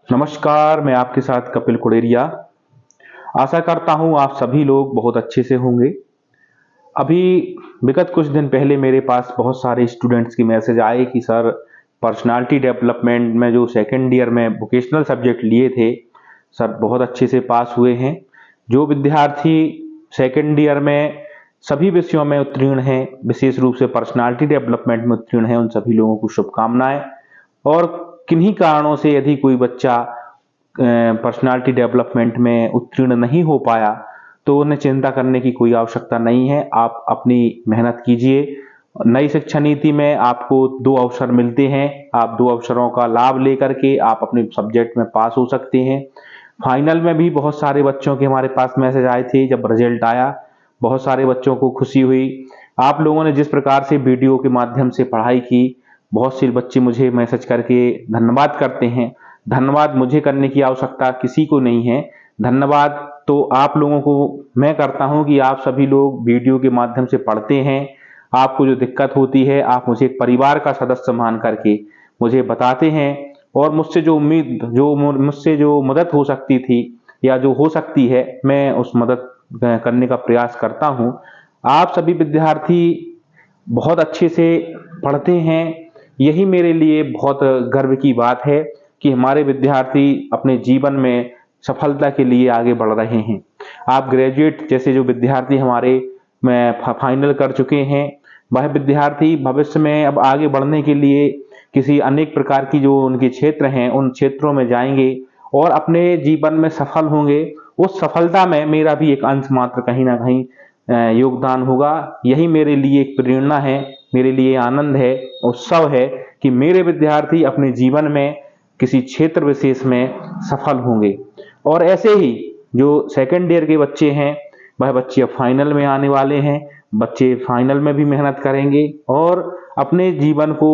नमस्कार, मैं आपके साथ कपिल कुड़ेरिया। आशा करता हूँ आप सभी लोग बहुत अच्छे से होंगे। अभी विगत कुछ दिन पहले मेरे पास बहुत सारे स्टूडेंट्स की मैसेज आए कि सर पर्सनालिटी डेवलपमेंट में जो सेकंड ईयर में वोकेशनल सब्जेक्ट लिए थे, सर बहुत अच्छे से पास हुए हैं। जो विद्यार्थी सेकंड ईयर में सभी विषयों में उत्तीर्ण हैं, विशेष रूप से पर्सनालिटी डेवलपमेंट में उत्तीर्ण हैं, उन सभी लोगों को शुभकामनाएं। और किन्हीं कारणों से यदि कोई बच्चा पर्सनालिटी डेवलपमेंट में उत्तीर्ण नहीं हो पाया तो उन्हें चिंता करने की कोई आवश्यकता नहीं है। आप अपनी मेहनत कीजिए। नई शिक्षा नीति में आपको 2 अवसर मिलते हैं। आप 2 अवसरों का लाभ लेकर के आप अपने सब्जेक्ट में पास हो सकते हैं। फाइनल में भी बहुत सारे बच्चों के हमारे पास मैसेज आए थे। जब रिजल्ट आया बहुत सारे बच्चों को खुशी हुई। आप लोगों ने जिस प्रकार से वीडियो के माध्यम से पढ़ाई की, बहुत से बच्चे मुझे मैसेज करके धन्यवाद करते हैं। धन्यवाद मुझे करने की आवश्यकता किसी को नहीं है। धन्यवाद तो आप लोगों को मैं करता हूं कि आप सभी लोग वीडियो के माध्यम से पढ़ते हैं। आपको जो दिक्कत होती है आप मुझे एक परिवार का सदस्य मान करके मुझे बताते हैं, और मुझसे जो मदद हो सकती थी या जो हो सकती है मैं उस मदद करने का प्रयास करता हूं। आप सभी विद्यार्थी बहुत अच्छे से पढ़ते हैं। यही मेरे लिए बहुत गर्व की बात है कि हमारे विद्यार्थी अपने जीवन में सफलता के लिए आगे बढ़ रहे हैं। आप ग्रेजुएट जैसे जो विद्यार्थी हमारे में फाइनल कर चुके हैं, वह विद्यार्थी भविष्य में अब आगे बढ़ने के लिए किसी अनेक प्रकार की जो उनके क्षेत्र हैं उन क्षेत्रों में जाएंगे और अपने जीवन में सफल होंगे। उस सफलता में मेरा भी एक अंश मात्र कहीं ना कहीं योगदान होगा। यही मेरे लिए एक प्रेरणा है, मेरे लिए आनंद है, उत्सव है कि मेरे विद्यार्थी अपने जीवन में किसी क्षेत्र विशेष में सफल होंगे। और ऐसे ही जो सेकंड ईयर के बच्चे हैं वह बच्चे अब फाइनल में आने वाले हैं। बच्चे फाइनल में भी मेहनत करेंगे और अपने जीवन को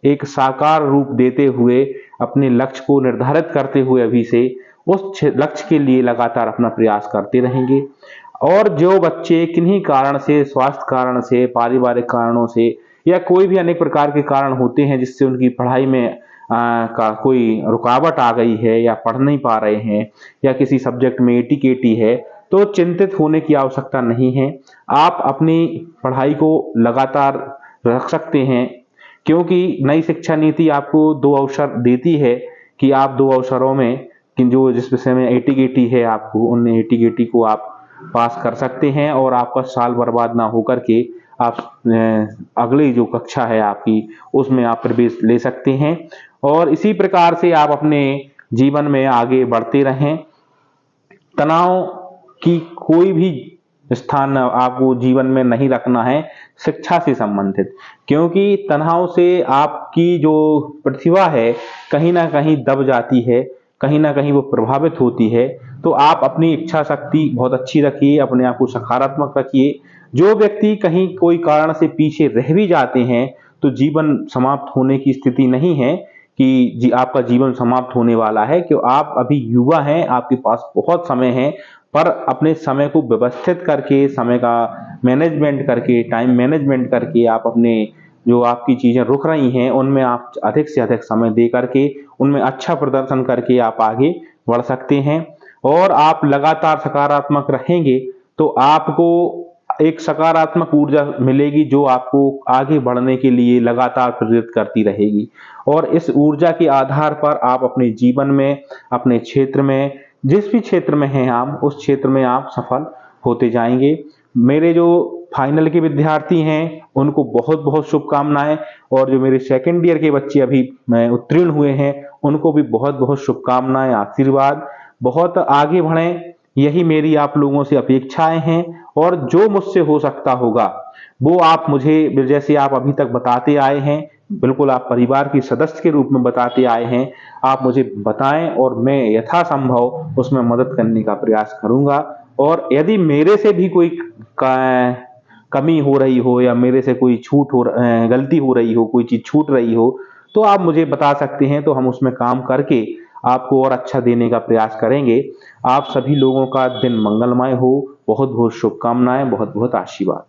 एक साकार रूप देते हुए, अपने लक्ष्य को निर्धारित करते हुए अभी से उस लक्ष्य के लिए लगातार अपना प्रयास करते रहेंगे। और जो बच्चे किन्हीं कारण से, स्वास्थ्य कारण से, पारिवारिक कारणों से या कोई भी अनेक प्रकार के कारण होते हैं जिससे उनकी पढ़ाई में का कोई रुकावट आ गई है या पढ़ नहीं पा रहे हैं या किसी सब्जेक्ट में एटी-केटी है, तो चिंतित होने की आवश्यकता नहीं है। आप अपनी पढ़ाई को लगातार रख सकते हैं, क्योंकि नई शिक्षा नीति आपको 2 अवसर देती है कि आप 2 अवसरों में कि जो जिस विषय में एटी-केटी है आपको उन एटी-केटी को आप पास कर सकते हैं और आपका साल बर्बाद ना होकर के आप अगली जो कक्षा है आपकी उसमें आप प्रवेश ले सकते हैं। और इसी प्रकार से आप अपने जीवन में आगे बढ़ते रहें। तनाव की कोई भी स्थान आपको जीवन में नहीं रखना है शिक्षा से संबंधित, क्योंकि तनाव से आपकी जो प्रतिभा है कहीं ना कहीं दब जाती है, कहीं ना कहीं वो प्रभावित होती है। तो आप अपनी इच्छा शक्ति बहुत अच्छी रखिए, अपने आप को सकारात्मक रखिए। जो व्यक्ति कहीं कोई कारण से पीछे रह भी जाते हैं तो जीवन समाप्त होने की स्थिति नहीं है कि आपका जीवन समाप्त होने वाला है, कि आप अभी युवा हैं, आपके पास बहुत समय है। पर अपने समय को व्यवस्थित करके, समय का मैनेजमेंट करके, टाइम मैनेजमेंट करके आप अपने जो आपकी चीजें रुक रही हैं उनमें आप अधिक से अधिक समय दे करके उनमें अच्छा प्रदर्शन करके आप आगे बढ़ सकते हैं। और आप लगातार सकारात्मक रहेंगे तो आपको एक सकारात्मक ऊर्जा मिलेगी जो आपको आगे बढ़ने के लिए लगातार प्रेरित करती रहेगी। और इस ऊर्जा के आधार पर आप अपने जीवन में, अपने क्षेत्र में, जिस भी क्षेत्र में हैं आप, उस क्षेत्र में आप सफल होते जाएंगे। मेरे जो फाइनल के विद्यार्थी हैं उनको बहुत बहुत शुभकामनाएं, और जो मेरे सेकंड ईयर के बच्चे अभी उत्तीर्ण हुए हैं उनको भी बहुत बहुत शुभकामनाएं, आशीर्वाद। बहुत आगे बढ़ें, यही मेरी आप लोगों से अपेक्षाएं हैं। और जो मुझसे हो सकता होगा वो आप मुझे, जैसे आप अभी तक बताते आए हैं, बिल्कुल आप परिवार के सदस्य के रूप में बताते आए हैं, आप मुझे बताएं और मैं यथासंभव उसमें मदद करने का प्रयास करूंगा। और यदि मेरे से भी कोई कमी हो रही हो या मेरे से कोई गलती हो रही हो, कोई चीज छूट रही हो, तो आप मुझे बता सकते हैं, तो हम उसमें काम करके आपको और अच्छा देने का प्रयास करेंगे। आप सभी लोगों का दिन मंगलमय हो। बहुत बहुत शुभकामनाएं, बहुत बहुत आशीर्वाद।